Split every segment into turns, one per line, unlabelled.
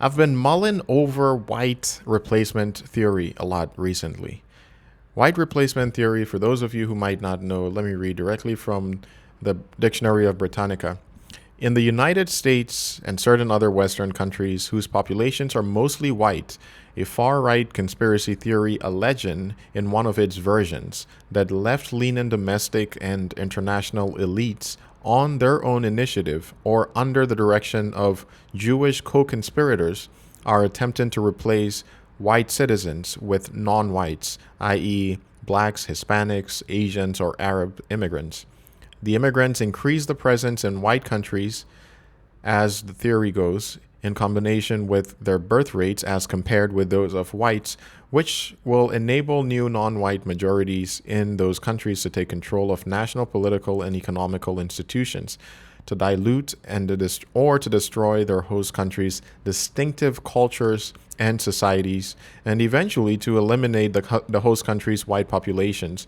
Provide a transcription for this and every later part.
I've been mulling over white replacement theory a lot recently. White replacement theory, for those of you who might not know, let me read directly from the Dictionary of Britannica. In the United States and certain other Western countries whose populations are mostly white, a far right conspiracy theory alleging, in one of its versions, that left leaning domestic and international elites, on their own initiative or under the direction of Jewish co conspirators, are attempting to replace white citizens with non whites, i.e., blacks, Hispanics, Asians, or Arab immigrants. The immigrants increase the presence in white countries, as the theory goes, in combination with their birth rates as compared with those of whites, which will enable new non-white majorities in those countries to take control of national political and economical institutions, to dilute and to destroy their host countries' distinctive cultures and societies, and eventually to eliminate the host country's white populations.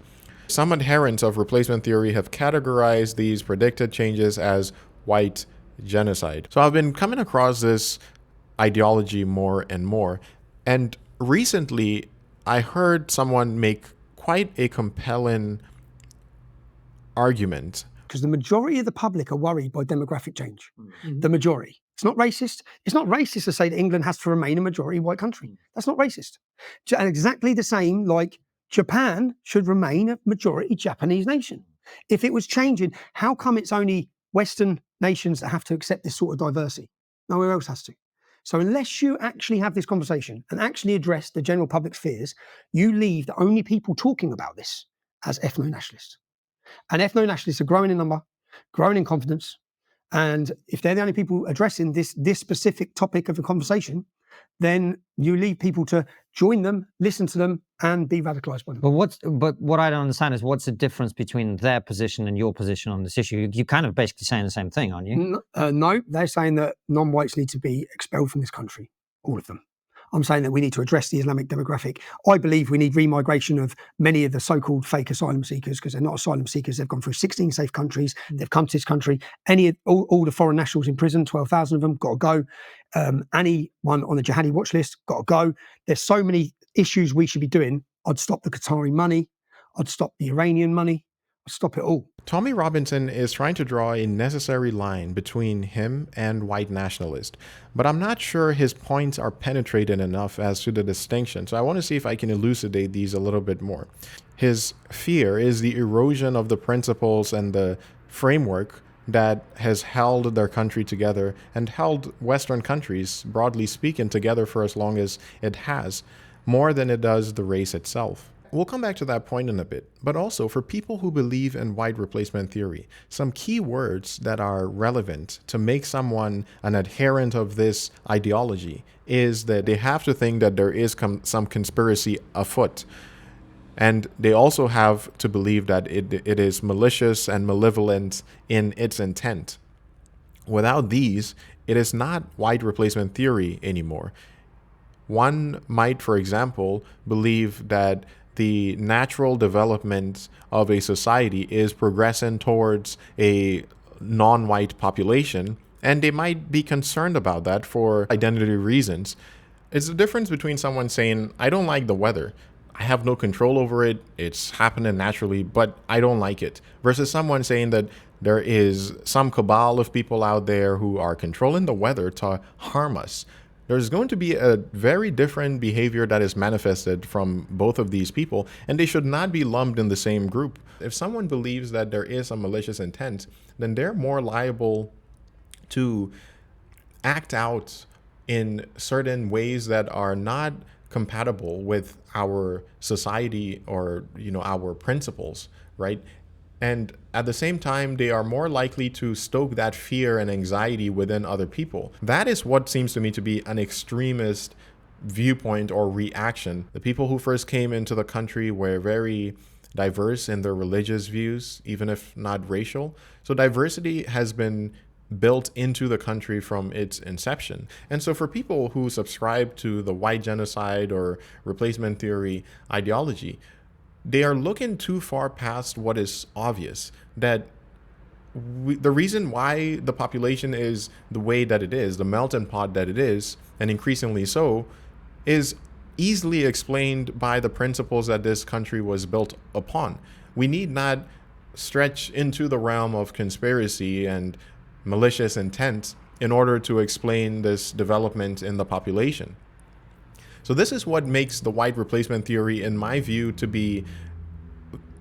Some adherents of replacement theory have categorized these predicted changes as white genocide. So I've been coming across this ideology more and more. And recently, I heard someone make quite a compelling argument.
Because the majority of the public are worried by demographic change. The majority. It's not racist. It's not racist to say that England has to remain a majority white country. That's not racist. And exactly the same like Japan should remain a majority Japanese nation. If it was changing, how come it's only Western nations that have to accept this sort of diversity? Nowhere else has to. So unless you actually have this conversation and actually address the general public's fears, you leave the only people talking about this as ethno-nationalists. And ethno-nationalists are growing in number, growing in confidence. And if they're the only people addressing this specific topic of the conversation, then you leave people to join them, listen to them, and be radicalized by them.
But what I don't understand is what's the difference between their position and your position on this issue? You're kind of basically saying the same thing, aren't you?
No, they're saying that non-whites need to be expelled from this country, all of them. I'm saying that we need to address the Islamic demographic. I believe we need remigration of many of the so-called fake asylum seekers, because they're not asylum seekers. They've gone through 16 safe countries. They've come to this country. All the foreign nationals in prison, 12,000 of them, got to go. Anyone on the jihadi watch list, got to go. There's so many issues we should be doing. I'd stop the Qatari money. I'd stop the Iranian money. I'd stop it all.
Tommy Robinson is trying to draw a necessary line between him and white nationalist, but I'm not sure his points are penetrated enough as to the distinction, so I want to see if I can elucidate these a little bit more. His fear is the erosion of the principles and the framework that has held their country together and held Western countries, broadly speaking, together for as long as it has, more than it does the race itself. We'll come back to that point in a bit, but also for people who believe in white replacement theory, some key words that are relevant to make someone an adherent of this ideology is that they have to think that there is some conspiracy afoot. And they also have to believe that it is malicious and malevolent in its intent. Without these, it is not white replacement theory anymore. One might, for example, believe that the natural development of a society is progressing towards a non-white population, and they might be concerned about that for identity reasons. It's the difference between someone saying, I don't like the weather, I have no control over it, it's happening naturally, but I don't like it, versus someone saying that there is some cabal of people out there who are controlling the weather to harm us. There's going to be a very different behavior that is manifested from both of these people, and they should not be lumped in the same group. If someone believes that there is a malicious intent, then they're more liable to act out in certain ways that are not compatible with our society or, our principles, right? And at the same time, they are more likely to stoke that fear and anxiety within other people. That is what seems to me to be an extremist viewpoint or reaction. The people who first came into the country were very diverse in their religious views, even if not racial. So diversity has been built into the country from its inception. And so for people who subscribe to the white genocide or replacement theory ideology, they are looking too far past what is obvious, that the reason why the population is the way that it is, the melting pot that it is, and increasingly so, is easily explained by the principles that this country was built upon. We need not stretch into the realm of conspiracy and malicious intent in order to explain this development in the population. So this is what makes the white replacement theory, in my view, to be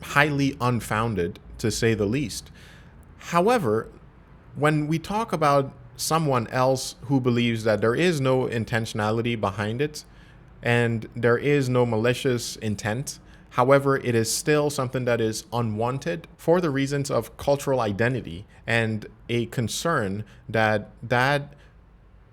highly unfounded, to say the least. However, when we talk about someone else who believes that there is no intentionality behind it and there is no malicious intent, however, it is still something that is unwanted for the reasons of cultural identity and a concern that that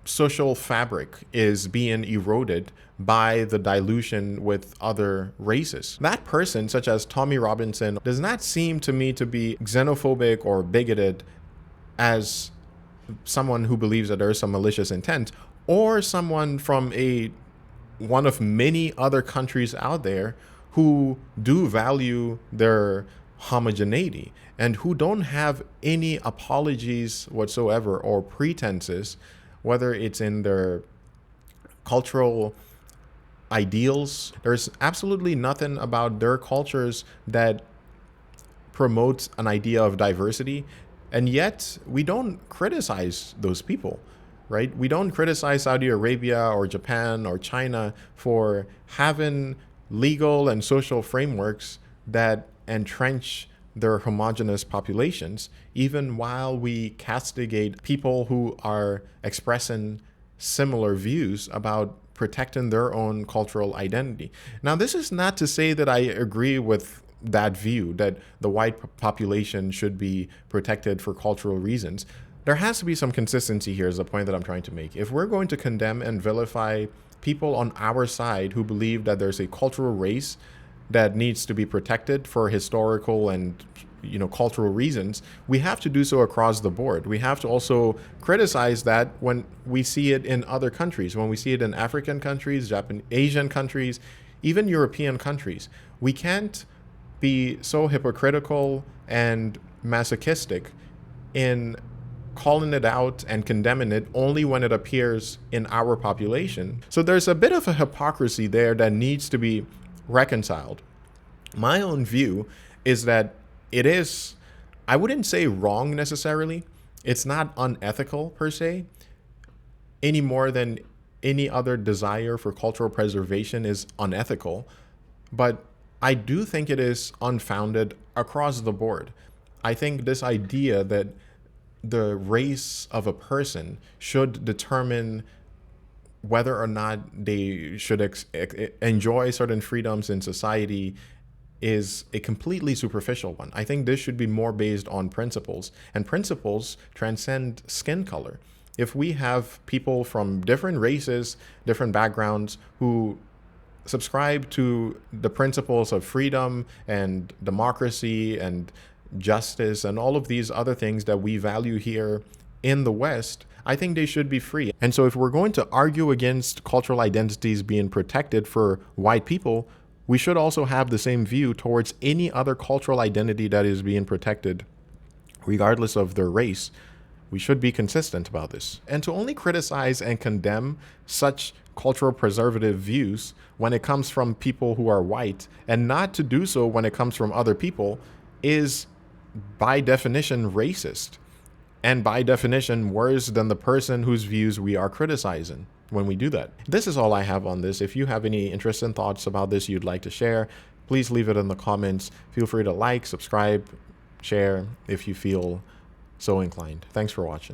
social fabric is being eroded by the dilution with other races. That person, such as Tommy Robinson, does not seem to me to be xenophobic or bigoted as someone who believes that there is some malicious intent, or someone from one of many other countries out there who do value their homogeneity and who don't have any apologies whatsoever or pretenses, whether it's in their cultural ideals. There's absolutely nothing about their cultures that promotes an idea of diversity. And yet we don't criticize those people, right? We don't criticize Saudi Arabia or Japan or China for having legal and social frameworks that entrench their homogeneous populations, even while we castigate people who are expressing similar views about protecting their own cultural identity. Now, this is not to say that I agree with that view that the white population should be protected for cultural reasons. There has to be some consistency here, is the point that I'm trying to make. If we're going to condemn and vilify people on our side who believe that there's a cultural race that needs to be protected for historical and cultural reasons, we have to do so across the board. We have to also criticize that when we see it in other countries, when we see it in African countries, Asian countries, even European countries. We can't be so hypocritical and masochistic in calling it out and condemning it only when it appears in our population. So there's a bit of a hypocrisy there that needs to be reconciled. My own view is that it is, I wouldn't say wrong necessarily. It's not unethical per se, any more than any other desire for cultural preservation is unethical. But I do think it is unfounded across the board. I think this idea that the race of a person should determine whether or not they should enjoy certain freedoms in society is a completely superficial one. I think this should be more based on principles, and principles transcend skin color. If we have people from different races, different backgrounds who subscribe to the principles of freedom and democracy and justice and all of these other things that we value here in the West, I think they should be free. And so if we're going to argue against cultural identities being protected for white people, we should also have the same view towards any other cultural identity that is being protected, regardless of their race. We should be consistent about this. And to only criticize and condemn such cultural preservative views when it comes from people who are white, and not to do so when it comes from other people, is by definition racist, and by definition worse than the person whose views we are criticizing when we do that. This is all I have on this. If you have any interest and thoughts about this you'd like to share, please leave it in the comments. Feel free to like, subscribe, share if you feel so inclined. Thanks for watching.